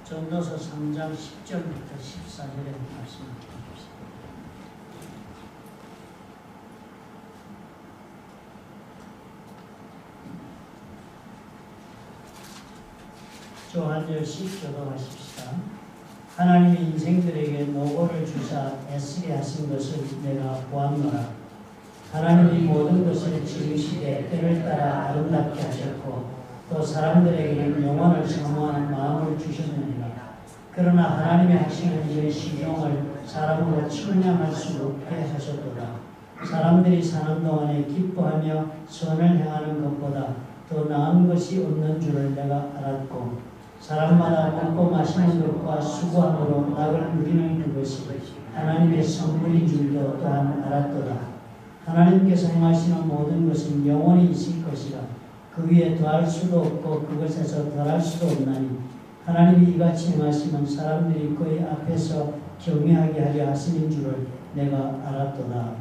전도서 3장 10절부터 14절의 말씀을 보십시오. 주 한 절씩 교독하십시다. 하나님이 인생들에게 노고를 주사 애쓰게 하신 것을 내가 보았노라. 하나님이 모든 것을 지으시되 때를 따라 아름답게 하셨고 또 사람들에게는 영원을 사모하는 마음을 주셨느니라. 그러나 하나님이 하시는 일의 시종을 사람으로 측량할 수 없게 하셨도다. 사람들이 사는 동안에 기뻐하며 선을 행하는 것보다 더 나은 것이 없는 줄을 내가 알았고 사람마다 먹고 마시는 것과 수고함으로 낙을 누리는 그것이 하나님의 선물인 줄도 또한 알았도다. 하나님께서 행하시는 모든 것은 영원히 있을 것이라. 그 위에 더할 수도 없고 그것에서 덜할 수도 없나니 하나님이 이같이 행하시면 사람들이 그의 앞에서 경외하게 하려 하시는 줄을 내가 알았도다.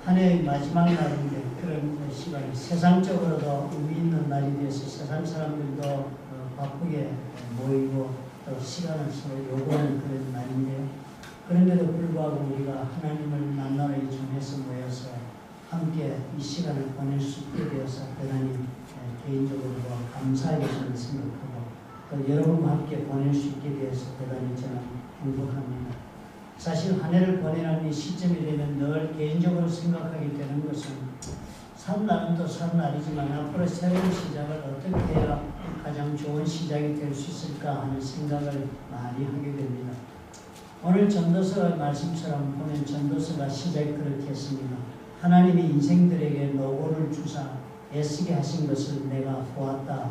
한 해의 마지막 날인데 그런 시간이 세상적으로도 의미 있는 날이 되어서 세상 사람들도 바쁘게 모이고 또 시간을 서로 요구하는 그런 날인데요. 그런데도 불구하고 우리가 하나님을 만나러 이 중에서 모여서 함께 이 시간을 보낼 수 있게 되어서 대단히 개인적으로 감사하게 저는 생각하고 또 여러분과 함께 보낼 수 있게 되어서 대단히 저는 행복합니다. 사실 한 해를 보내는 이 시점이 되면 늘 개인적으로 생각하게 되는 것은 산 날은 또 산 날이지만 앞으로 새로운 시작을 어떻게 해야 가장 좋은 시작이 될 수 있을까 하는 생각을 많이 하게 됩니다. 오늘 전도서 말씀처럼 보면 전도서가 시작이 그렇게 했습니다. 하나님이 인생들에게 노고를 주사 애쓰게 하신 것을 내가 보았다.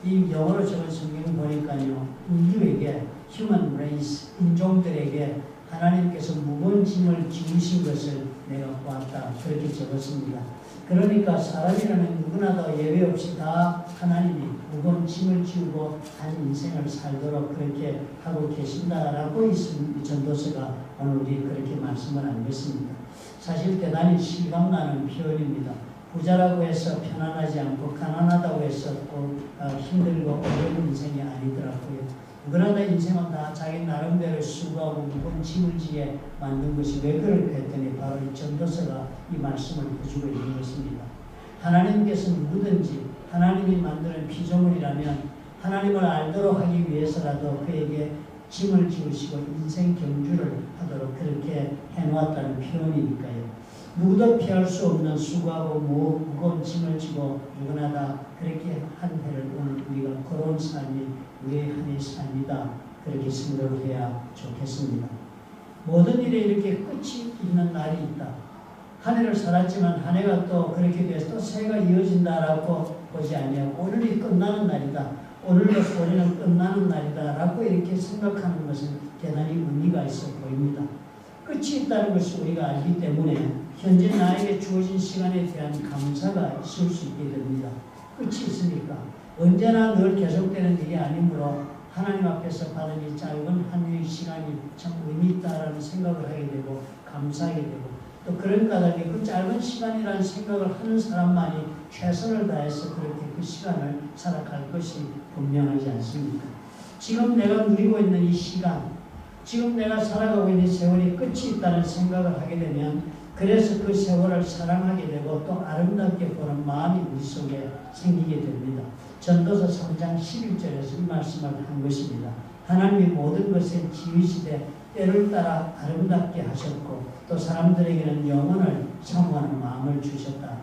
이 영어로 적은 성경 보니까요. 인류에게 human race, 인종들에게 하나님께서 무거운 짐을 지우신 것을 내가 보았다. 그렇게 적었습니다. 그러니까 사람이라면 누구나 다 예외 없이 다 하나님이 무거운 짐을 지우고 한 인생을 살도록 그렇게 하고 계신다라고 이 전도서가 오늘 우리 그렇게 말씀을 한 것입니다. 사실 대단히 실감나는 표현입니다. 부자라고 해서 편안하지 않고 가난하다고 해서 힘들고 어려운 인생이 아니더라고요. 누구나 다 인생은 다 자기 나름대로 수고하고 무거운 짐을 지게 만든 것이 왜 그럴까 했더니 바로 이 전도서가 이 말씀을 해주고 있는 것입니다. 하나님께서 누구든지 하나님이 만드는 피조물이라면 하나님을 알도록 하기 위해서라도 그에게 짐을 지우시고 인생 경주를 하도록 그렇게 해놓았다는 표현이니까요. 누구도 피할 수 없는 수고하고 무거운 짐을 지고 누구나 다 그렇게 한 해를 오늘 우리가 걸어온 삶이 우리의 한 해의 삶이다. 그렇게 생각을 해야 좋겠습니다. 모든 일에 이렇게 끝이 있는 날이 있다. 한 해를 살았지만 한 해가 또 그렇게 돼서 또 새해가 이어진다라고 보지 아니하고 오늘이 끝나는 날이다. 오늘로서 우리는 끝나는 날이다. 라고 이렇게 생각하는 것은 대단히 의미가 있어 보입니다. 끝이 있다는 것을 우리가 알기 때문에 현재 나에게 주어진 시간에 대한 감사가 있을 수 있게 됩니다. 끝이 있으니까 언제나 늘 계속되는 일이 아니므로 하나님 앞에서 받은 이 짧은 한 해의 시간이 참 의미 있다라는 생각을 하게 되고 감사하게 되고 또 그런 까닭에 그 짧은 시간이라는 생각을 하는 사람만이 최선을 다해서 그렇게 그 시간을 살아갈 것이 분명하지 않습니까? 지금 내가 누리고 있는 이 시간, 지금 내가 살아가고 있는 세월이 끝이 있다는 생각을 하게 되면 그래서 그 세월을 사랑하게 되고 또 아름답게 보는 마음이 우리 속에 생기게 됩니다. 전도서 3장 11절에서 이 말씀을 한 것입니다. 하나님이 모든 것을 지으시되 때를 따라 아름답게 하셨고 또 사람들에게는 영원을 사모하는 마음을 주셨다.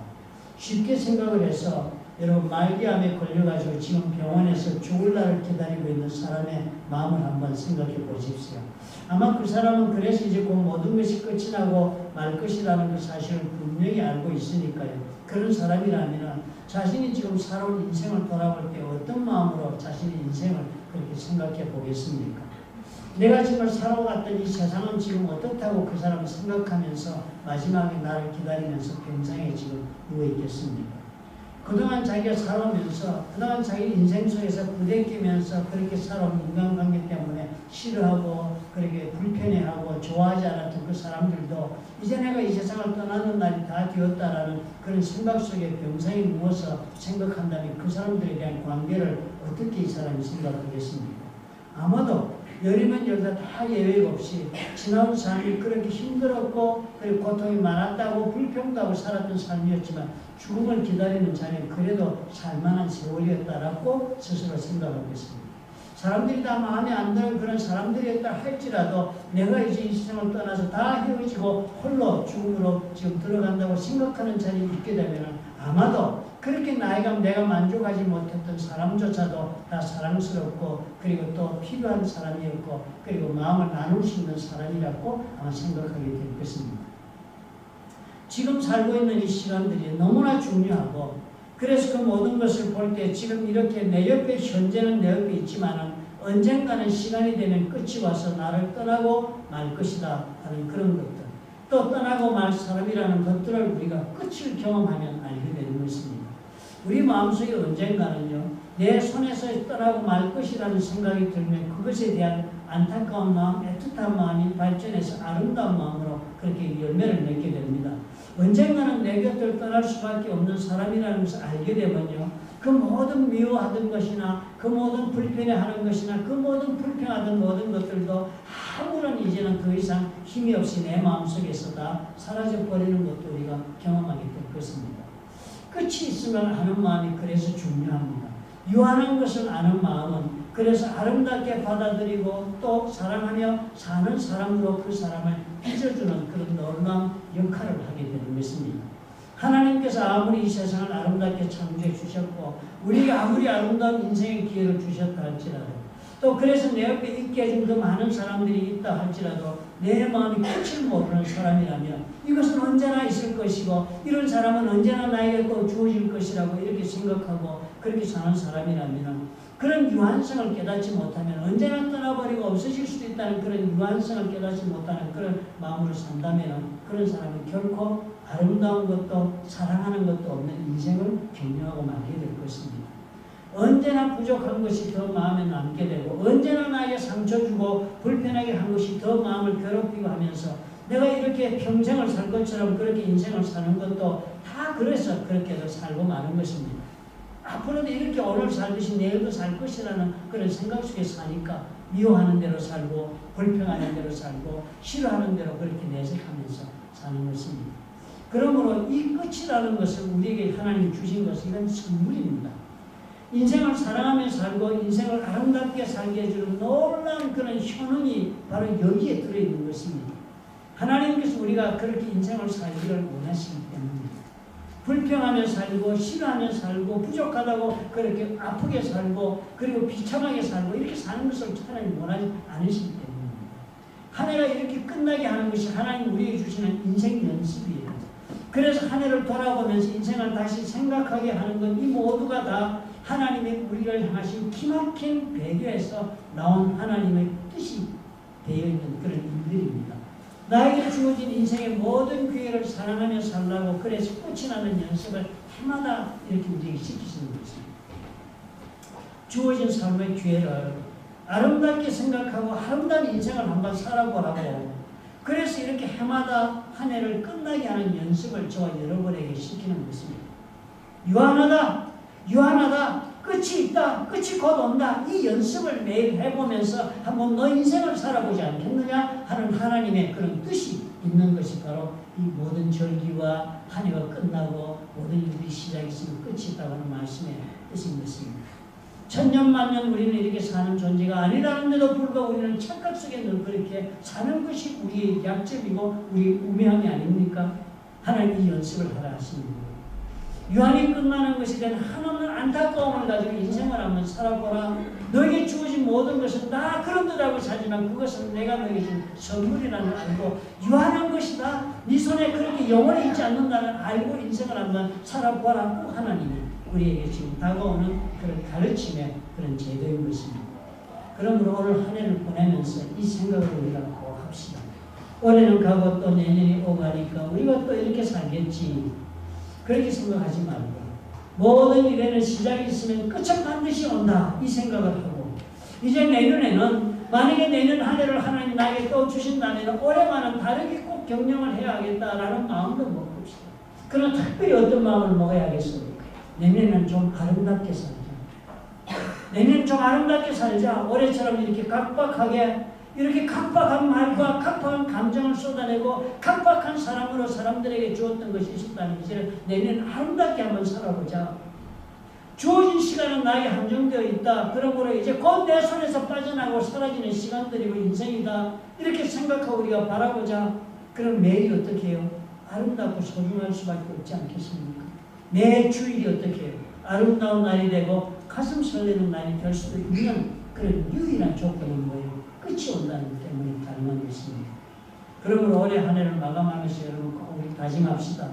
쉽게 생각을 해서 여러분 말기암에 걸려가지고 지금 병원에서 죽을 날을 기다리고 있는 사람의 마음을 한번 생각해 보십시오. 아마 그 사람은 그래서 이제 곧 모든 것이 끝이 나고 말 것이라는 그 사실을 분명히 알고 있으니까요. 그런 사람이라면 자신이 지금 살아온 인생을 돌아볼 때 어떤 마음으로 자신의 인생을 그렇게 생각해 보겠습니까? 내가 지금 살아왔던 이 세상은 지금 어떻다고 그 사람을 생각하면서 마지막에 나를 기다리면서 병상에 지금 누워 있겠습니까? 그동안 자기가 살아오면서 그동안 자기 인생 속에서 부대끼면서 그렇게 살아온 인간관계 때문에 싫어하고 그렇게 불편해하고 좋아하지 않았던 그 사람들도 이제 내가 이 세상을 떠나는 날이 다 되었다라는 그런 생각 속에 병상에 누워서 생각한다면 그 사람들에 대한 관계를 어떻게 이 사람이 생각하겠습니까? 아마도 열이면 열다 다 예외 없이 지나온 삶이 그렇게 힘들었고 그리고 고통이 많았다고 불평하고 살았던 삶이었지만 죽음을 기다리는 자는 그래도 살만한 세월이었다라고 스스로 생각하고 있습니다. 사람들이 다 마음에 안 드는 그런 사람들이었다 할지라도 내가 이제 이 세상을 떠나서 다 헤어지고 홀로 죽음으로 지금 들어간다고 생각하는 자리에 있게 되면 아마도 그렇게 나이가 내가 만족하지 못했던 사람조차도 다 사랑스럽고 그리고 또 필요한 사람이었고 그리고 마음을 나눌 수 있는 사람이라고 아마 생각하게 될 것입니다. 지금 살고 있는 이 시간들이 너무나 중요하고 그래서 그 모든 것을 볼 때 지금 이렇게 내 옆에 현재는 내 옆에 있지만은 언젠가는 시간이 되면 끝이 와서 나를 떠나고 말 것이다 하는 그런 것들 또 떠나고 말 사람이라는 것들을 우리가 끝을 경험하면 알게 되는 것입니다. 우리 마음속에 언젠가는요 내 손에서 떠나고 말 것이라는 생각이 들면 그것에 대한 안타까운 마음, 애틋한 마음이 발전해서 아름다운 마음으로 그렇게 열매를 맺게 됩니다. 언젠가는 내 곁을 떠날 수밖에 없는 사람이라는 것을 알게 되면요 그 모든 미워하던 것이나 그 모든 불편해하는 것이나 그 모든 불평하던 모든 것들도 아무런 이제는 더 이상 힘이 없이 내 마음속에서 다 사라져버리는 것도 우리가 경험하게 될 것입니다. 끝이 있으면 아는 마음이 그래서 중요합니다. 유한한 것을 아는 마음은 그래서 아름답게 받아들이고 또 사랑하며 사는 사람으로 그 사람을 빚어주는 그런 놀라운 역할을 하게 되는 것입니다. 하나님께서 아무리 이 세상을 아름답게 창조해 주셨고 우리가 아무리 아름다운 인생의 기회를 주셨다 할지라도 또 그래서 내 옆에 있게 해준 그 많은 사람들이 있다 할지라도 내 마음이 끝을 모르는 사람이라면 이것은 언제나 있을 것이고 이런 사람은 언제나 나에게 또 주어질 것이라고 이렇게 생각하고 그렇게 사는 사람이라면 그런 유한성을 깨닫지 못하면 언제나 떠나버리고 없어질 수도 있다는 그런 유한성을 깨닫지 못하는 그런 마음으로 산다면 그런 사람은 결코 아름다운 것도 사랑하는 것도 없는 인생을 경영하고 말게 될 것입니다. 언제나 부족한 것이 더 마음에 남게 되고 언제나 나에게 상처 주고 불편하게 한 것이 더 마음을 괴롭히고 하면서 내가 이렇게 평생을 살 것처럼 그렇게 인생을 사는 것도 다 그래서 그렇게도 살고 마는 것입니다. 앞으로도 이렇게 오늘 살듯이 내일도 살 것이라는 그런 생각 속에 사니까 미워하는 대로 살고 불평하는 대로 살고 싫어하는 대로 그렇게 내색하면서 사는 것입니다. 그러므로 이 끝이라는 것을 우리에게 하나님이 주신 것은 이건 선물입니다. 인생을 사랑하며 살고 인생을 아름답게 살게 해주는 놀라운 그런 효능이 바로 여기에 들어있는 것입니다. 하나님께서 우리가 그렇게 인생을 살기를 원하시기 때문입니다. 불평하며 살고 싫어하며 살고 부족하다고 그렇게 아프게 살고 그리고 비참하게 살고 이렇게 사는 것을 하나님 원하지 않으시기 때문입니다. 한 해가 이렇게 끝나게 하는 것이 하나님 우리에게 주시는 인생 연습이에요. 그래서 한 해를 돌아보면서 인생을 다시 생각하게 하는 것 이 모두가 다 하나님의 우리를 향하신 기막힌 배교에서 나온 하나님의 뜻이 되어 있는 그런 일들입니다. 나에게 주어진 인생의 모든 기회를 사랑하며 살라고 그래서 끝이 나는 연습을 해마다 이렇게 우리에게 시키시는 것입니다. 주어진 삶의 기회를 아름답게 생각하고 아름다운 인생을 한번 살아보라고 그래서 이렇게 해마다 한 해를 끝나게 하는 연습을 저와 여러분에게 시키는 것입니다. 유한하다, 유한하다, 끝이 있다, 끝이 곧 온다. 이 연습을 매일 해보면서 한번 너 인생을 살아보지 않겠느냐 하는 하나님의 그런 뜻이 있는 것이 바로 이 모든 절기와 한 해가 끝나고 모든 일들이 시작했으면 끝이 있다고 하는 말씀의 뜻인 것입니다. 천년만년 우리는 이렇게 사는 존재가 아니라는데도 불구하고 우리는 착각 속에 늘 그렇게 사는 것이 우리의 약점이고 우리의 우매함이 아닙니까? 하나님이 연습을 하라 하시는 거예요. 유한이 끝나는 것에 대한 한없는 안타까움을 가지고 인생을 한번 살아보라. 너에게 주어진 모든 것은 다 그런 듯 알고 살지만 그것은 내가 너에게 준 선물이라는 걸 알고 유한한 것이다. 네 손에 그렇게 영원히 있지 않는다는 알고 인생을 한번 살아보라고 하나님이 우리에게 지금 다가오는 그런 가르침의 그런 제도인 것입니다. 그러므로 오늘 한 해를 보내면서 이 생각을 우리가 꼭 합시다. 올해는 가고 또 내년이 오고 하니까 우리가 또 이렇게 살겠지. 그렇게 생각하지 말고 모든 일에는 시작이 있으면 끝은 반드시 온다. 이 생각을 하고 이제 내년에는 만약에 내년 한 해를 하나님 나에게 또 주신다면 올해만은 다르게 꼭 경영을 해야겠다라는 마음도 먹읍시다. 그럼 특별히 어떤 마음을 먹어야겠습니까? 내년에는 좀 아름답게 살자. 내년엔 좀 아름답게 살자. 올해처럼 이렇게 각박하게 이렇게 각박한 말과 각박한 감정을 쏟아내고 각박한 사람으로 사람들에게 주었던 것이 있었다면 이제 내년 아름답게 한번 살아보자. 주어진 시간은 나에게 한정되어 있다. 그러므로 이제 곧 내 손에서 빠져나가고 사라지는 시간들이고 인생이다. 이렇게 생각하고 우리가 바라보자. 그럼 매일이 어떻게 해요? 아름답고 소중할 수밖에 없지 않겠습니까? 매 주일이 어떻게 해요? 아름다운 날이 되고 가슴 설레는 날이 될 수도 있는 그런 유일한 조건은 뭐예요? 끝이 온다는 것 때문에 가능한 것입니다. 그러므로 올해 한 해를 마감하면서 여러분 꼭 우리 다짐합시다.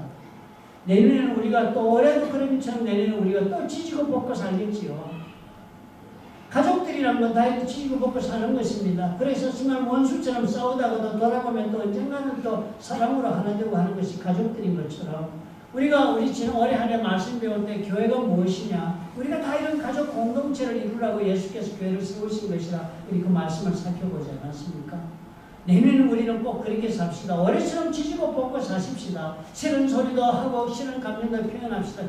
내년에는 우리가 또 올해도 그런처럼 내년에는 우리가 또 지지고 볶고 살겠지요. 가족들이란 건 다 지지고 볶고 사는 것입니다. 그래서 정말 원수처럼 싸우다가도 돌아보면 또 언젠가는 또 사랑으로 하나 되고 하는 것이 가족들인 것처럼 우리 지난 올해 한 해 말씀 배울 때 교회가 무엇이냐? 우리가 다 이런 가족 공동체를 이루라고 예수께서 교회를 세우신 것이라 우리 그 말씀을 살펴보지 않았습니까? 내년에는 우리는 꼭 그렇게 삽시다. 올해처럼 지지고 볶고 사십시다. 싫은 소리도 하고 싫은 감정도 표현합시다.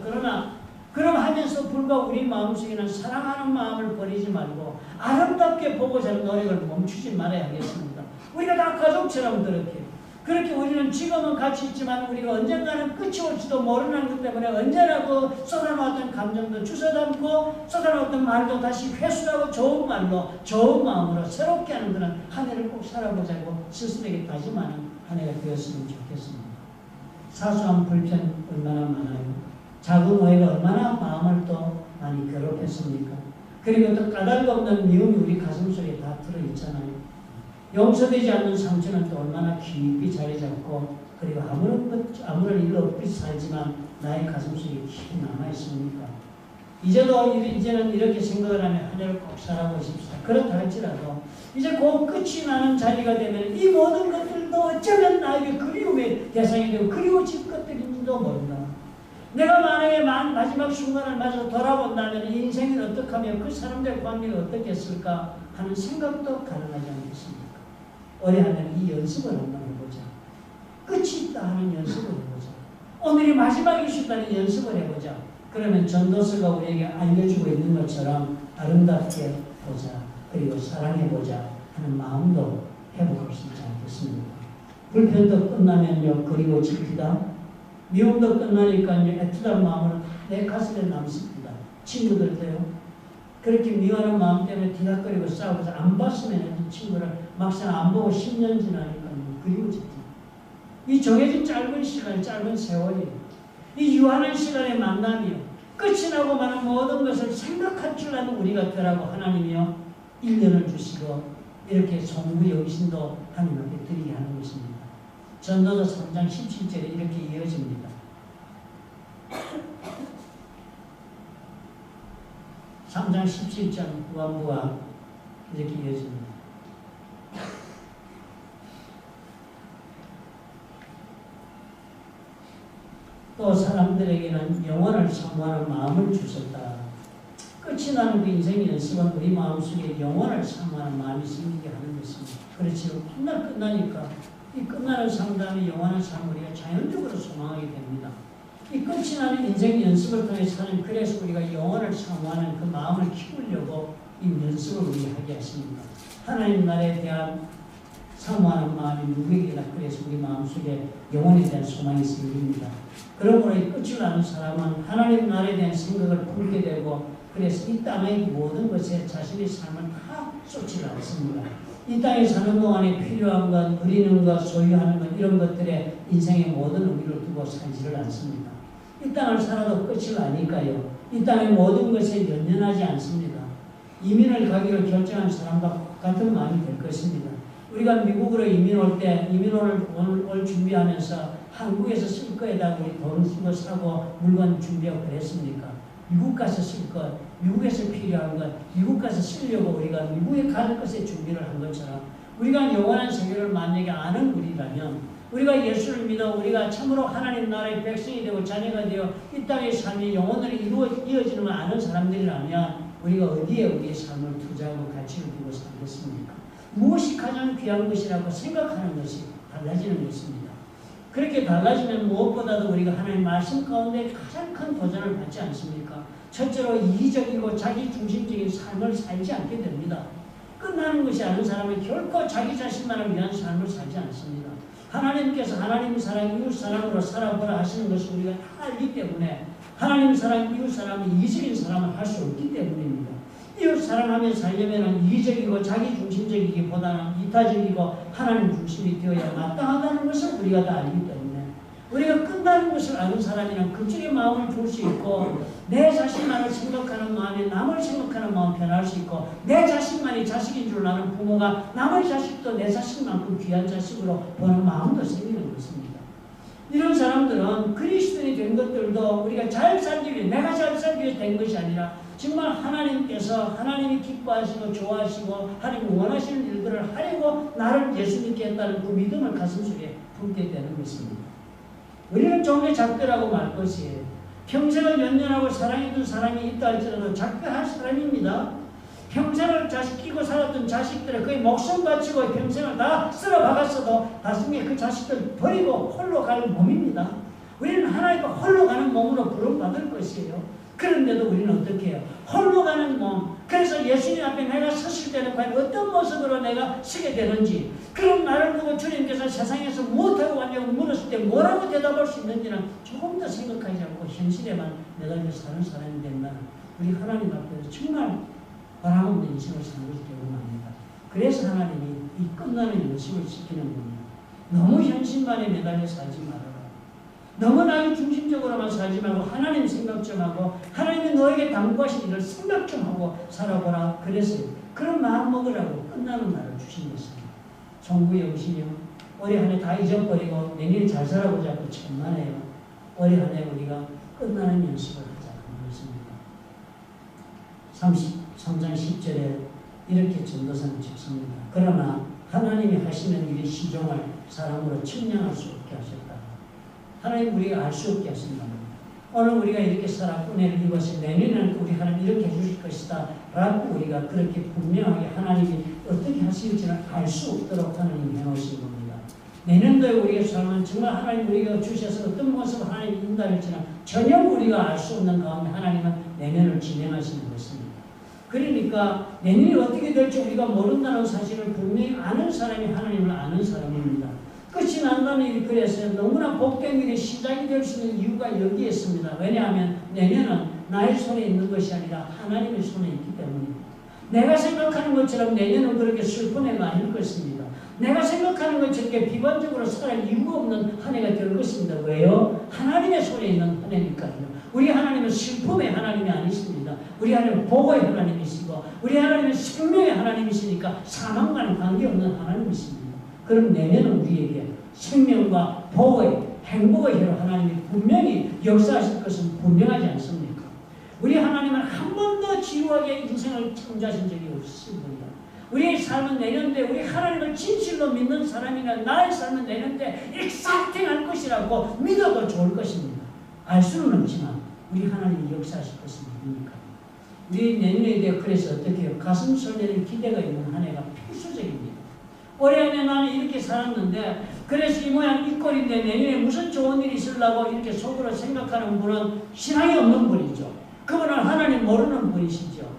그럼 하면서 불과 우리 마음속에는 사랑하는 마음을 버리지 말고 아름답게 보고자 하는 노력을 멈추지 말아야 하겠습니다. 우리가 다 가족처럼 그렇게 우리는 지금은 같이 있지만 우리가 언젠가는 끝이 올지도 모르는 것 때문에 언제라도 쏟아놓았던 감정도 주워담고 쏟아놓았던 말도 다시 회수하고 좋은 말로 좋은 마음으로 새롭게 하는 그런 한 해를 꼭 살아보자고 스스로에게 다짐하는 한 해가 되었으면 좋겠습니다. 사소한 불편 얼마나 많아요. 작은 오해가 얼마나 마음을 또 많이 괴롭혔습니까? 그리고 또 까닭 없는 미움이 우리 가슴 속에 다 들어있잖아요. 용서되지 않는 상처는 또 얼마나 깊이 자리 잡고 그리고 아무런 일 없이 살지만 나의 가슴 속에 깊이 남아있습니까? 이제는 이렇게 생각을 하면 한 해를 꼭 살아보십시다. 그렇다 할지라도 이제 곧 끝이 나는 자리가 되면 이 모든 것들도 어쩌면 나에게 그리움의 대상이 되고 그리워질 것들인지도 모른다. 내가 만약에 마지막 순간을 맞아 돌아본다면 이 인생을 어떻게 하면 그 사람들의 관계가 어떻겠을까 하는 생각도 가능하지 않겠습니까? 올해 한 해는 이 연습을 한번 해보자. 끝이 있다 하는 연습을 해보자. 오늘이 마지막일 수 있다는 연습을 해보자. 그러면 전도서가 우리에게 알려주고 있는 것처럼 아름답게 보자. 그리고 사랑해보자 하는 마음도 해볼 수 있지 않겠습니까? 불편도 끝나면요 그리워집니다. 미움도 끝나니까요 애틋한 마음으로 내 가슴에 남습니다. 친구들도요 그렇게 미워하는 마음 때문에 뒤닥거리고 싸우고서 안 봤으면 이 친구를 막상 안 보고 10년 지나니까 그리워집니다. 이 정해진 짧은 시간, 짧은 세월이 이 유한한 시간의 만남이요 끝이 나고 마는 모든 것을 생각할 줄 아는 우리가 되라고 하나님이요 1년을 주시고 이렇게 송구 영신도 하나님 앞에 드리게 하는 것입니다. 전도서 3장 17절에 이렇게 이어집니다. 3장 17절 후반부가 이렇게 이어집니다. 또 사람들에게는 영원을 사모하는 마음을 주셨다. 끝이 나는 그 인생의 연습은 우리 마음속에 영원을 사모하는 마음이 생기게 하는 것입니다. 그렇지만 한날 끝나니까 이 끝나는 상담이 영원한 삶을 우리가 자연적으로 소망하게 됩니다. 이 끝이 나는 인생의 연습을 통해 사는 그래서 우리가 영원을 사모하는 그 마음을 키우려고 이 연습을 우리가 하게 하십니다. 하나님 나라에 대한 사모하는 마음이 누구에게나 그래서 우리 마음속에 영혼에 대한 소망이 생깁니다. 그러므로 이 끝이 나는 사람은 하나님 나라에 대한 생각을 품게 되고 그래서 이 땅의 모든 것에 자신의 삶을 다 쏟지 않습니다. 이 땅에 사는 동안에 필요한 것, 누리는 것, 소유하는 것 이런 것들에 인생의 모든 의미를 두고 살지를 않습니다. 이 땅을 살아도 끝이 나니까요. 이 땅의 모든 것에 연연하지 않습니다. 이민을 가기로 결정한 사람과 같은 마음이 될 것입니다. 우리가 미국으로 이민 올 준비하면서 한국에서 쓸 거에다 우리 돈 쓰고 사고 물건 준비하고 그랬습니까? 미국 가서 쓸 것, 미국에서 필요한 것, 미국 가서 쓰려고 우리가 미국에 갈 것에 준비를 한 것처럼 우리가 영원한 세계를 만약에 아는 우리라면 우리가 예수를 믿어 우리가 참으로 하나님 나라의 백성이 되고 자녀가 되어 이 땅의 삶이 영원히 이어지는 걸 아는 사람들이라면 우리가 어디에 우리의 삶을 투자하고 가치를 두고 살겠습니까? 무엇이 가장 귀한 것이라고 생각하는 것이 달라지는 것입니다. 그렇게 달라지면 무엇보다도 우리가 하나님 말씀 가운데 가장 큰 도전을 받지 않습니까? 첫째로 이기적이고 자기중심적인 삶을 살지 않게 됩니다. 끝나는 것이 아는 사람은 결코 자기 자신만을 위한 삶을 살지 않습니다. 하나님께서 하나님 사랑, 이웃 사랑으로 살아보라 하시는 것을 우리가 다 알기 때문에 하나님 사랑, 이웃 사랑이 이기적인 사람을 할 수 없기 때문입니다. 이웃 사랑하며 살려면 이기적이고 자기중심적이기보다는 이타적이고 하나님 중심이 되어야 마땅하다는 것을 우리가 다 알기 때문에 우리가 끝나는 것을 아는 사람이란 그쪽의 마음을 볼 수 있고 내 자신만을 생각하는 마음이 남을 생각하는 마음 변할 수 있고 내 자식만이 자식인 줄 아는 부모가 남의 자식도 내 자식만큼 귀한 자식으로 보는 마음도 생기는 것입니다. 이런 사람들은 그리스도인이 된 것들도 우리가 잘 살기 위해 내가 잘 살기 위해 된 것이 아니라 정말 하나님께서 하나님이 기뻐하시고 좋아하시고 하나님이 원하시는 일들을 하려고 나를 예수 믿게 했다는 그 믿음을 가슴속에 품게 되는 것입니다. 우리는 종의 작별하고 말 것이에요. 평생을 연연하고 사랑해둔 사람이 있다 할지라도 작별할 사람입니다. 평생을 자식 끼고 살았던 자식들을 거의 목숨 바치고 평생을 다 쓸어박았어도 나중에 그 자식들 버리고 홀로 가는 몸입니다. 우리는 하나님과 홀로 가는 몸으로 부름받을 것이에요. 그런데도 우리는 어떻게 해요? 홀로 가는 몸. 그래서 예수님 앞에 내가 섰을 때는 과연 어떤 모습으로 내가 서게 되는지 그런 나를 보고 주님께서 세상에서 무엇하고 왔냐고 물었을 때 뭐라고 대답할 수 있는지는 조금 더 생각하지 않고 현실에만 매달려 사는 사람이 된다는 우리 하나님 앞에서 정말 바람없는 인생을 사는 것이 경험합니다. 그래서 하나님이 이 끝나는 인생을 지키는 겁니다. 너무 현실만에 매달려 살지 말아라. 너무 나의 중심적으로만 살지 말고 하나님 생각 좀 하고 하나님이 너에게 당부하신 일을 생각 좀 하고 살아보라. 그래서 그런 마음 먹으라고 끝나는 날을 주신 것입니다. 정부의 영신이요. 올해 한 해 다 잊어버리고 내년에 잘 살아보자고 천만에요. 올해 한 해 우리가 끝나는 연습을 하자는 것입니다. 33장 10절에 이렇게 전도서는 적습니다. 그러나 하나님이 하시는 일이 시종을 사람으로 측량할 수 없게 하셨다. 하나님 우리가 알 수 없게 하신다. 오늘 우리가 이렇게 살아 은혜를 입어서 내년에는 우리 하나님 이렇게 해주실 것이다 라고 우리가 그렇게 분명하게 하나님이 어떻게 하실지는 알 수 없도록 하나님이 해놓으신 겁니다. 내년도에 우리의 삶은 정말 하나님 우리가 주셔서 어떤 모습을 하나님이 인도할지는 전혀 우리가 알 수 없는 가운데 하나님은 내년을 진행하시는 것입니다. 그러니까 내년이 어떻게 될지 우리가 모른다는 사실을 분명히 아는 사람이 하나님을 아는 사람입니다. 끝이 난다는 일이 그래서 너무나 복된 일이 시작이 될 수 있는 이유가 여기에 있습니다. 왜냐하면 내년은 나의 손에 있는 것이 아니라 하나님의 손에 있기 때문입니다. 내가 생각하는 것처럼 내년은 그렇게 슬픈 해가 아닐 것입니다. 내가 생각하는 것처럼 비관적으로 살아갈 이유가 없는 한 해가 될 것입니다. 왜요? 하나님의 손에 있는 한 해니까요. 우리 하나님은 슬픔의 하나님이 아니십니다. 우리 하나님은 복의 하나님이시고 우리 하나님은 생명의 하나님이시니까 사망과는 관계없는 하나님이십니다. 그럼 내년은 우리에게 생명과 복의 행복의 해로 하나님이 분명히 역사하실 것은 분명하지 않습니까? 우리 하나님은 한 번도 지루하게 인생을 창조하신 적이 없습니다. 우리의 삶은 내년도에 우리 하나님을 진실로 믿는 사람이나 나의 삶은 내년도에 익사팅할 것이라고 믿어도 좋을 것입니다. 알 수는 없지만 우리 하나님이 역사하실 것을 믿으니까. 우리 내년에 대해 그래서 어떻게 해요? 가슴 설레는 기대가 있는 한 해가 필수적입니다. 올해 안에 나는 이렇게 살았는데 그래서 이 모양 이 꼴인데 내년에 무슨 좋은 일이 있으려고 이렇게 속으로 생각하는 분은 신앙이 없는 분이죠. 그분은 하나님 모르는 분이시죠.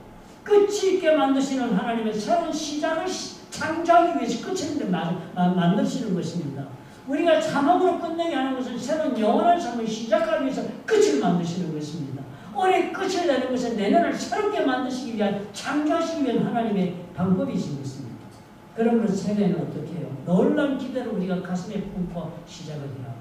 끝이 있게 만드시는 하나님의 새로운 시작을 창조하기 위해서 끝을 만드시는 것입니다. 우리가 사망으로 끝내게 하는 것은 새로운 영원한 삶을 시작하기 위해서 끝을 만드시는 것입니다. 올해 끝을 내는 것은 내년을 새롭게 만드시기 위한 창조하시기 위한 하나님의 방법이신 것입니다. 그러므로 새해는 어떻게 해요? 놀라운 기대를 우리가 가슴에 품고 시작을 해야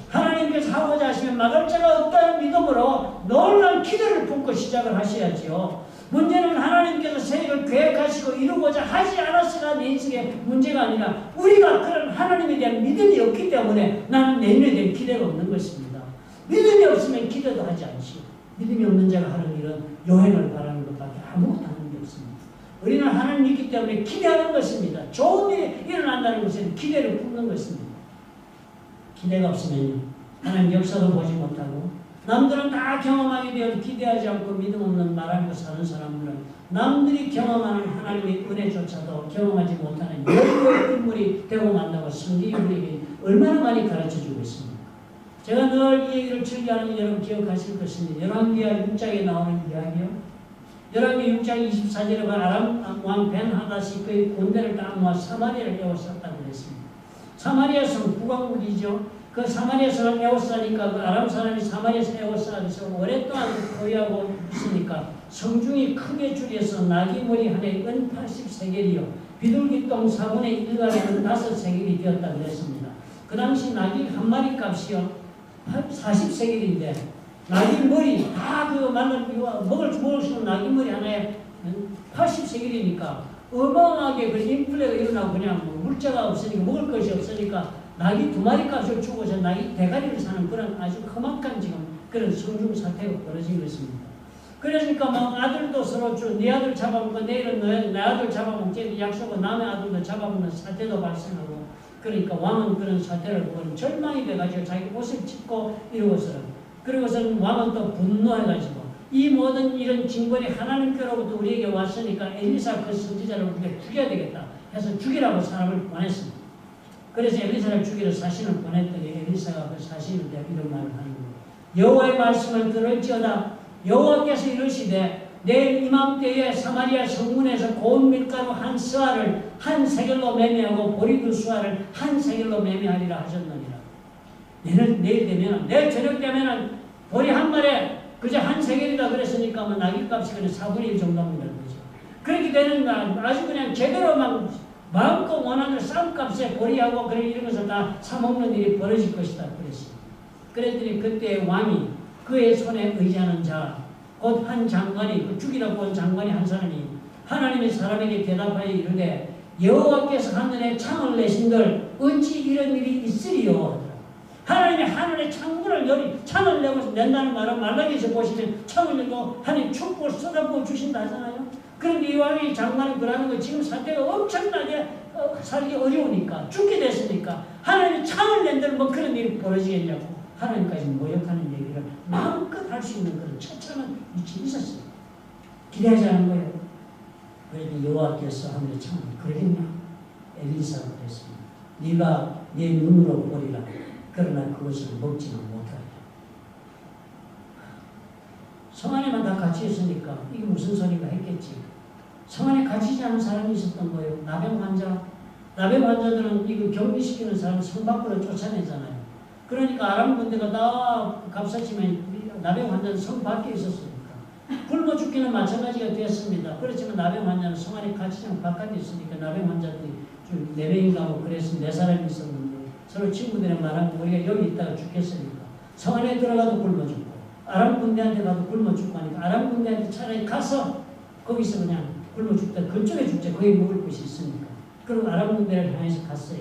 하나님께서 하고자 하시면 막을 자가 없다는 믿음으로 놀라운 기대를 품고 시작을 하셔야지요. 문제는 하나님께서 새해를 계획하시고 이루고자 하지 않았으나 내 인생의 문제가 아니라 우리가 그런 하나님에 대한 믿음이 없기 때문에 나는 내년에 대한 기대가 없는 것입니다. 믿음이 없으면 기대도 하지 않지요. 믿음이 없는 자가 하는 일은 여행을 바라는 것밖에 아무것도 하는 게 없습니다. 우리는 하나님 믿기 때문에 기대하는 것입니다. 좋은 일이 일어난다는 것은 기대를 품는 것입니다. 기대가 없으면요. 하나님 역사도 보지 못하고 남들은 다 경험하게 되어 기대하지 않고 믿음 없는 말하고 사는 사람들은 남들이 경험하는 하나님의 은혜조차도 경험하지 못하는 열로의 인물이 되고 만다고 성경이 우리에게 얼마나 많이 가르쳐주고 있습니다. 제가 늘 이 얘기를 즐겨하는 여러분 기억하실 것입니다. 열왕기하 6장에 나오는 이야기요. 열왕기 6장 24절에 아람 왕 벤하닷이 그의 군대를 다 모아 사마리아를 에워쌌다고 그랬습니다. 사마리아 성 국왕국이죠. 그 사마리아 성을 에워싸니까 그 아람 사람이 사마리아에서 에워싸서 오랫동안 거주하고 있으니까 성중이 크게 줄여서 나귀머리 하나에 은 80세겔이요. 비둘기 똥 4분의 1가에 은 5세겔이 되었다고 그랬습니다. 그 당시 나귀 한 마리 값이요. 40세겔인데 나귀 머리 다 그 먹을 수 있는 나귀 머리 하나에 80세겔이니까 어마어마하게 그 인플레가 일어나고 그냥 물자가 없으니까 먹을 것이 없으니까 나귀 2마리 값을 주고서 나귀 대가리를 사는 그런 아주 험악한 지금 그런 성중 사태가 벌어진 것입니다. 그러니까 막 아들도 서로 네 아들 잡아먹고 내일은 내 아들 잡아먹지 약속은 남의 아들도 잡아먹는 사태도 발생하고 그러니까 왕은 그런 사태를 보고 절망이 돼가지고 자기 옷을 찢고 이러고서는 그리고서는 왕은 또 분노해가지고 이 모든 이런 징벌이 하나님께로부터 우리에게 왔으니까 엘리사 그 선지자를 우리가 죽여야 되겠다 해서 죽이라고 사람을 보냈습니다. 그래서 엘리사를 죽이러 사신을 보냈더니 엘리사가 그 사신을 대하여 이런 말을 하는 거예요. 여호와의 말씀을 들을지어다. 여호와께서 이르시되 내일 이맘때에 사마리아 성문에서 고운 밀가루 한 스아를 한 세겔로 매매하고 보리 두 수아를 한 세겔로 매매하리라 하셨느니라. 내일 되면 내일 저녁 되면은 보리 한 마리에 그저 한 세겔이다 그랬으니까 뭐 나귀값이 그냥 4분의 1 정도입니다. 그죠? 그렇게 되는 날 아주 그냥 제대로 막 마음껏 원하는 쌀값에 보리하고 그런 이런 것을 다 사먹는 일이 벌어질 것이다 그랬습니다. 그랬더니 그때 왕이 그의 손에 의지하는 자 곧 한 장관이 그 죽이라고 온 장관이 한 사람이 하나님의 사람에게 대답하여 이르되 여호와께서 하늘에 창을 내신들 어찌 이런 일이 있으리요. 하나님이 하늘에 창을 낸다는 말은 말라기에서 보시면 창을 내고 하나님 축복을 쏟아부어 주신다 하잖아요. 그런데 이 왕이 장관이 그러는 거 지금 사태가 엄청나게 살기 어려우니까 죽게 됐으니까 하나님이 창을 낸들 뭐 그런 일이 벌어지겠냐고 하나님까지 모욕하는 얘기를 마음껏 할 수 있는 그런 처참한 위치에 있었어요. 기대하지 않은 거예요. 그래도 여호와께서 하늘에 창을 그러겠냐? 엘리사가 그랬습니다. 네가 내 눈으로 보리라. 그러나 그것을 먹지는 못하리라. 성 안에만 다 같이 있으니까 이게 무슨 소리가 했겠지. 성 안에 갇히지 않은 사람이 있었던 거예요. 나병 환자들은 이거 격리시키는 사람을 성 밖으로 쫓아내잖아요. 그러니까 아람 군대가 다 값사치면 나병 환자는 성 밖에 있었으니까 굶어 죽기는 마찬가지가 되었습니다. 그렇지만 나병 환자는 성 안에 갇히지 않고 바깥에 있으니까 나병 환자들이 좀 4명인가 뭐 그래서 4사람이 있었는데 서로 친구들이 말하고 우리가 여기 있다가 죽겠으니까 성 안에 들어가도 굶어 죽고 아람 군대한테 가도 굶어 죽고 하니까 아람 군대한테 차라리 가서 거기서 그냥 굶어 죽다 그쪽에 죽자. 거기 먹을 곳이 있으니까. 그리고 아람 군대를 향해서 갔어요.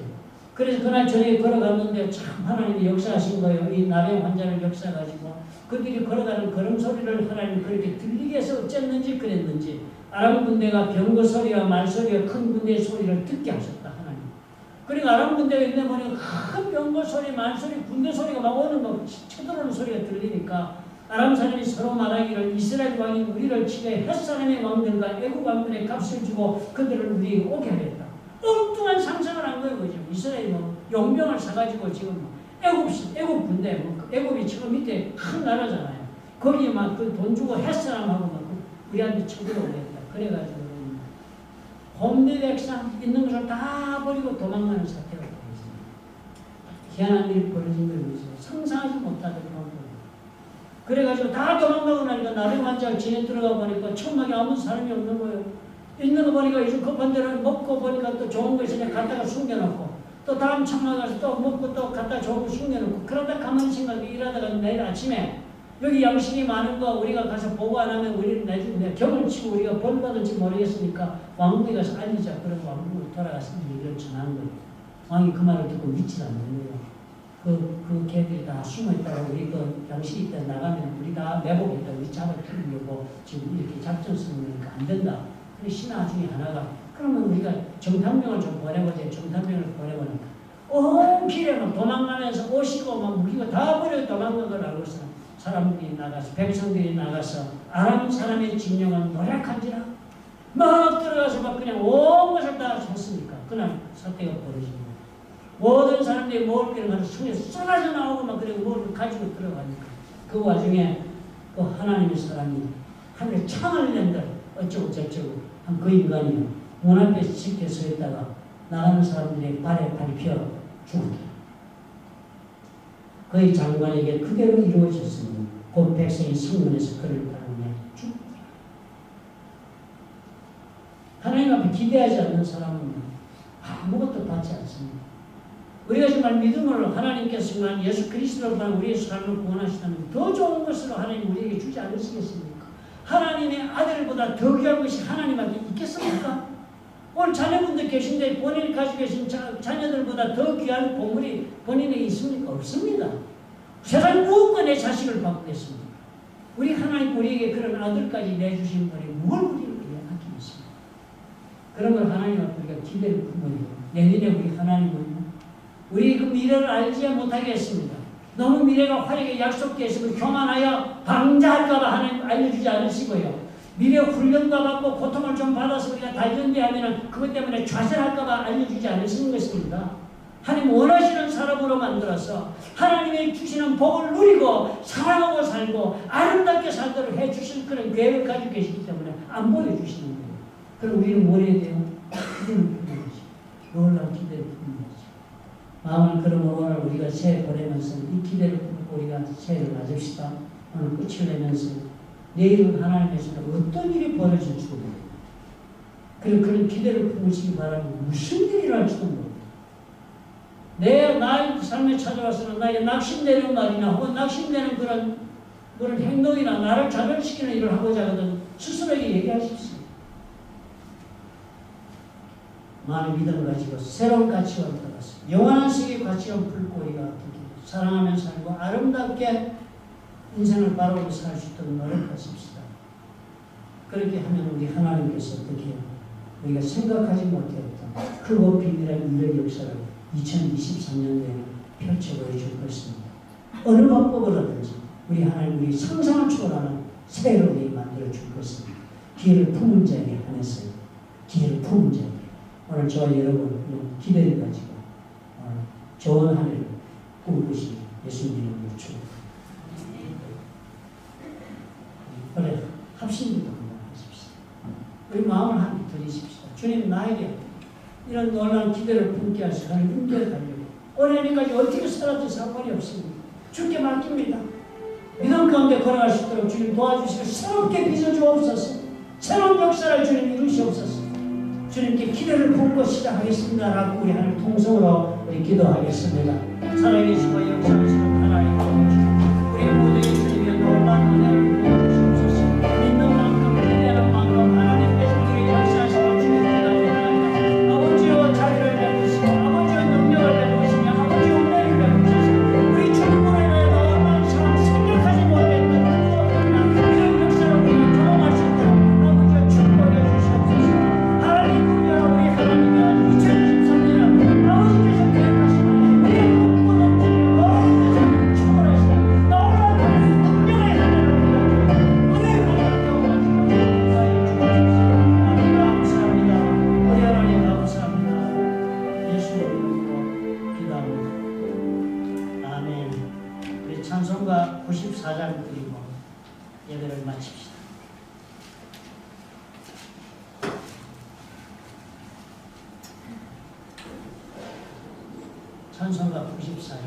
그래서 그날 저녁에 걸어갔는데 참 하나님이 역사하신 거예요. 이 나병 환자를 역사가지고 그들이 걸어가는 걸음소리를 하나님 그렇게 들리게 해서 어쨌는지 그랬는지 아람 군대가 병거 소리와 말 소리와 큰 군대의 소리를 듣게 하셨다 하나님. 그리고 아람 군대가 있는데 보니까 큰 병거 소리, 말 소리, 군대 소리가 막 오는 거 쳐들어오는 소리가 들리니까 아람 사람이 서로 말하기를 이스라엘 왕이 우리를 치게 햇사람의 왕들과 애국 왕들의 값을 주고 그들을 우리에게 오게 하겠다. 엉뚱한 상상을 한 거예요. 그죠? 이스라엘이 뭐 용병을 사가지고 지금 애국 군대, 애국이 지금 밑에 큰 나라잖아요. 거기에 막 그 돈 주고 햇사람하고 막 우리한테 쳐들어오겠다. 그래가지고 홈리 백성 있는 것을 다 버리고 도망가는 사태가 벌어집니다. 희한한 일이 벌어진 거예요. 상상하지 못하던 그런 거예요. 그래가지고 다 도망가고 나니까 나병 환자가 진에 들어가 보니까 천막에 아무 사람이 없는 거예요. 있는 거 보니까 요즘 급한 데를 먹고 보니까 또 좋은 거 있으니까 갖다가 숨겨놓고 또 다음 천막 가서 또 먹고 또 갖다 좋은 거 숨겨놓고 그러다 가만히 생각이 일하다가 내일 아침에 여기 양식이 많은 거 우리가 가서 보고 안 하면 우리는 나중에 경을 치고 우리가 벌 받을지 모르겠으니까 왕궁에 가서 알리자. 그러고 왕궁으로 돌아가서 얘기를 전하는 거예요. 왕이 그 말을 듣고 믿지 않는 거예요. 그 개들이 다 숨어있다고 우리 그 양식이 있다 나가면 우리 다 매복했다. 우리 잡아 죽이려고 지금 이렇게 작전 쓰는 거니까 안 된다. 근데 신하 중에 하나가 그러면 우리가 정탐병을 좀 보내보자. 정탐병을 보내보니까 온 길에 막 도망가면서 오시고 막 무기고 다 버리고 도망간 걸 알고서 사람들이 나가서 백성들이 나가서 아람 사람의 진영은 노력한지라 막 들어가서 막 그냥 온 것을 다 쳤으니까 그날 사태가 벌어진 거예요. 모든 사람들이 먹을 길을 가서 손에 쏟아져 나오고 막 그래 뭘 가지고 들어가니까 그 와중에 그 하나님의 사람이 하늘에 창을 낸들 어쩌고 저쩌고 한 그 인간이 문 앞에 지켜 서 있다가 나가는 사람들의 발에 밟혀 죽었다. 그의 장관에게 그대로 이루어졌으니 곧 백성이 성문에서 그를 따르며 죽었다. 하나님 앞에 기대하지 않는 사람은 아무것도 받지 않습니다. 우리가 정말 믿음으로 하나님께서 정말 예수 그리스도로 만 우리의 삶을 구원하시다면 더 좋은 것으로 하나님 우리에게 주지 않으시겠습니까? 하나님의 아들보다 더 귀한 것이 하나님 앞에 있겠습니까? 오늘 자녀분들 계신데 본인이 가지고 계신 자녀들보다 더 귀한 보물이 본인에게 있습니까? 없습니다. 세상 무엇과 내 자식을 바꾸겠습니까? 우리 하나님 우리에게 그런 아들까지 내주신 분이 뭘 우리를 아끼겠습니까? 그런 걸 하나님 앞에 우리가 기대를 품어요. 내년에 우리 하나님은 우리 그 미래를 알지 못하겠습니다. 너무 미래가 화려하게 약속되어 있으면 교만하여 방자할까봐 하나님 알려주지 않으시고요. 미래 훈련과 받고 고통을 좀 받아서 우리가 달견대하면 그것 때문에 좌절할까봐 알려주지 않으시는 것입니다. 하나님 원하시는 사람으로 만들어서 하나님의 주시는 복을 누리고 사랑하고 살고 아름답게 살도록 해주실 그런 계획을 가지고 계시기 때문에 안 보여주시는 거예요. 그럼 우리는 뭘 해야 돼요? 기대를 품는 거죠. 놀라운 기대를 품는 거죠. 마음을 그러므로 오늘 우리가 새해 보내면서 이 기대를 품고 우리가 새해를 맞읍시다. 오늘 끝을 내면서 내일은 하나님께서 어떤 일이 벌어질지도 모릅니다. 그리고 그런 기대를 품으시기 바랍니다. 무슨 일이 일어날지도 모릅니다. 내 나의 삶에 찾아와서는 나에게 낙심되는 말이나 혹은 낙심되는 그런 행동이나 나를 좌절시키는 일을 하고자 하거든 스스로에게 얘기하십시오. 많은 믿음을 가지고 새로운 가치관을 따라서 영원한 세계의 가치관 풀고 우리가 어떻게 사랑하며 살고 아름답게 인생을 바라보며 살 수 있도록 노력하십시다. 그렇게 하면 우리 하나님께서 어떻게 해요? 우리가 생각하지 못했던 크고 비밀한 이런 역사를 2023년도에는 펼쳐 보여줄 것입니다. 어느 방법으로든지 우리 하나님 우리 상상을 초월하는 새해를 우리 만들어 줄 것입니다. 기회를 품은 자에게 한해서 기회를 품은 자에게 오늘 저와 여러분 기대를 가지고 오늘 좋은 한 해를 꿈꾸시기 예수님 이름으로 축복합니다. 그래 합심부터 한번 하십시오. 우리 마음을 한번 드리십시오. 주님 나에게 이런 놀라운 기대를 품게 하시고 하나님 인도해 달려고 올해까지 어떻게 살아도 상관이 없습니다. 주께 맡깁니다. 믿음 가운데 걸어갈 수 있도록 주님 도와주시고 새롭게 빚어주옵소서. 새로운 역사를 주님 이루시옵소서. 주님께 기대를 품고 시작하겠습니다. 라고 우리 하나님 통성으로 우리 기도하겠습니다. 살아계시고 역사하시는 하나님 우리 모두의 주님의 놀라운 은혜를 부어주시옵소서. 믿는 만큼 기대하는 만큼 하나님께서 우리에게 역사하시고 주님 기도합니다. 아버지여 자비를 베푸시고 아버지여 능력을 베푸시며 아버지여 은혜를 베푸시고 우리 주님으로 인하여 얼마나 참 생각하지 못했던 이런 역사를 우리가 경험할 수 있도록 아버지여 축복해 주시옵소서. 할렐루야. 우리 하나님이 2023년에 아버지께서 계획하신 우리의 꿈꾸는 꿈을 어디서 초월하시고 놀라운 능력의 하나님을 은혜의 하나님을 경험하시고 하나님 감사합니다. 우리 하나님 감사합니다. 예수의 이름으로 기도합니다. 아멘. 우리 찬송가 94장 드리고 예배를 마칩시다. 찬송가 94장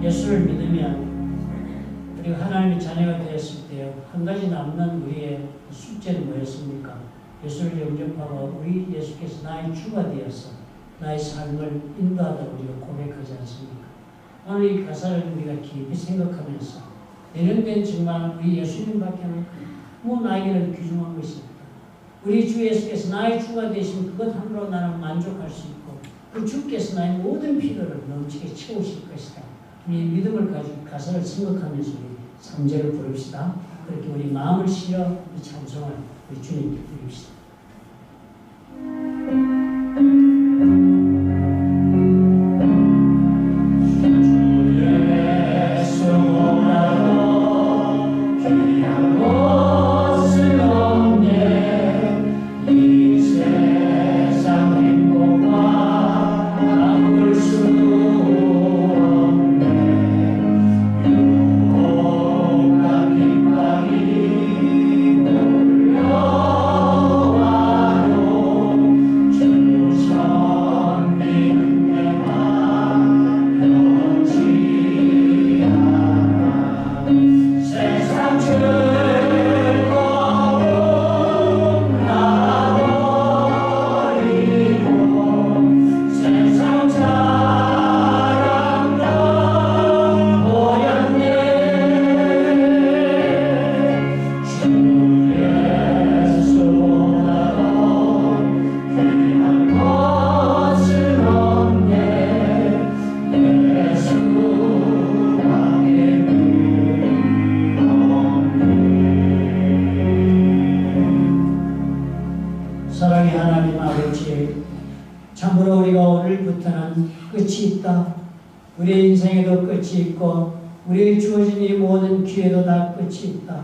예수를 믿으면 우리가 하나님의 자녀가 되었을 때 한 가지 남는 우리의 숙제는 뭐였습니까? 예수를 영접하고 우리 예수께서 나의 주가 되어서 나의 삶을 인도하다 우리가 고백하지 않습니까? 오늘 이 가사를 우리가 깊이 생각하면서 내년된 정말 우리 예수님밖에 뭐 나에게는 귀중한 것이 없다. 우리 주 예수께서 나의 주가 되신 그것 하나로 나는 만족할 수 있고 그 주께서 나의 모든 필요를 넘치게 채우실 것이다. 우리 믿음을 가지고 가사를 생각하면서 우리 3절을 부릅시다. 그렇게 우리 마음을 실어 이 찬송을 우리 주님께 드립시다. 사랑의 하나님 아버지, 참으로 우리가 오늘부터는 끝이 있다. 우리의 인생에도 끝이 있고 우리의 주어진 이 모든 기회도 다 끝이 있다.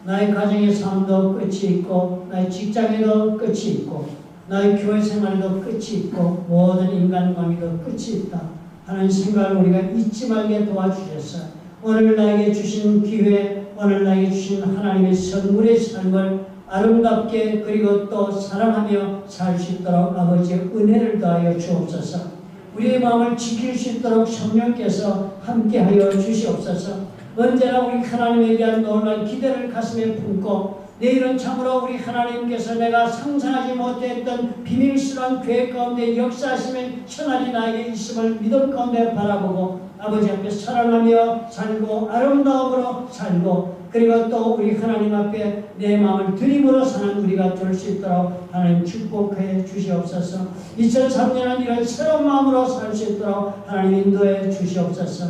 나의 가정의 삶도 끝이 있고 나의 직장에도 끝이 있고 나의 교회 생활도 끝이 있고 모든 인간관계도 끝이 있다 하는 생각을 우리가 잊지 말게 도와주셔서 오늘 나에게 주신 기회, 오늘 나에게 주신 하나님의 선물의 삶을 아름답게 그리고 또 사랑하며 살 수 있도록 아버지의 은혜를 더하여 주옵소서. 우리의 마음을 지킬 수 있도록 성령께서 함께하여 주시옵소서. 언제나 우리 하나님에 대한 놀라운 기대를 가슴에 품고 내일은 참으로 우리 하나님께서 내가 상상하지 못했던 비밀스러운 계획 가운데 역사하시는 천할이 나에게 있음을 믿음 가운데 바라보고 아버지 앞에 사랑하며 살고 아름다움으로 살고 그리고 또 우리 하나님 앞에 내 마음을 드림으로 사는 우리가 될 수 있도록 하나님 축복해 주시옵소서. 2003년은 이런 새로운 마음으로 살 수 있도록 하나님 인도해 주시옵소서.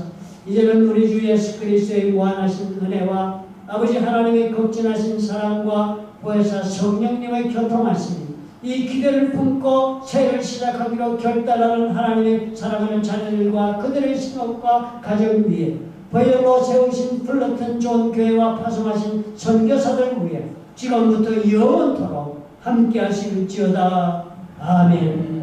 이제는 우리 주 예수 그리스도의 무한하신 은혜와 아버지 하나님의 극진하신 사랑과 보혜사 성령님의 교통하심이 이 기대를 품고 새해를 시작하기로 결단하는 하나님의 사랑하는 자녀들과 그들의 생업과 가정 위에 보혈로 세우신 불렀던 좋은 교회와 파송하신 선교사들 위해 지금부터 영원토록 함께 하실지어다. 아멘.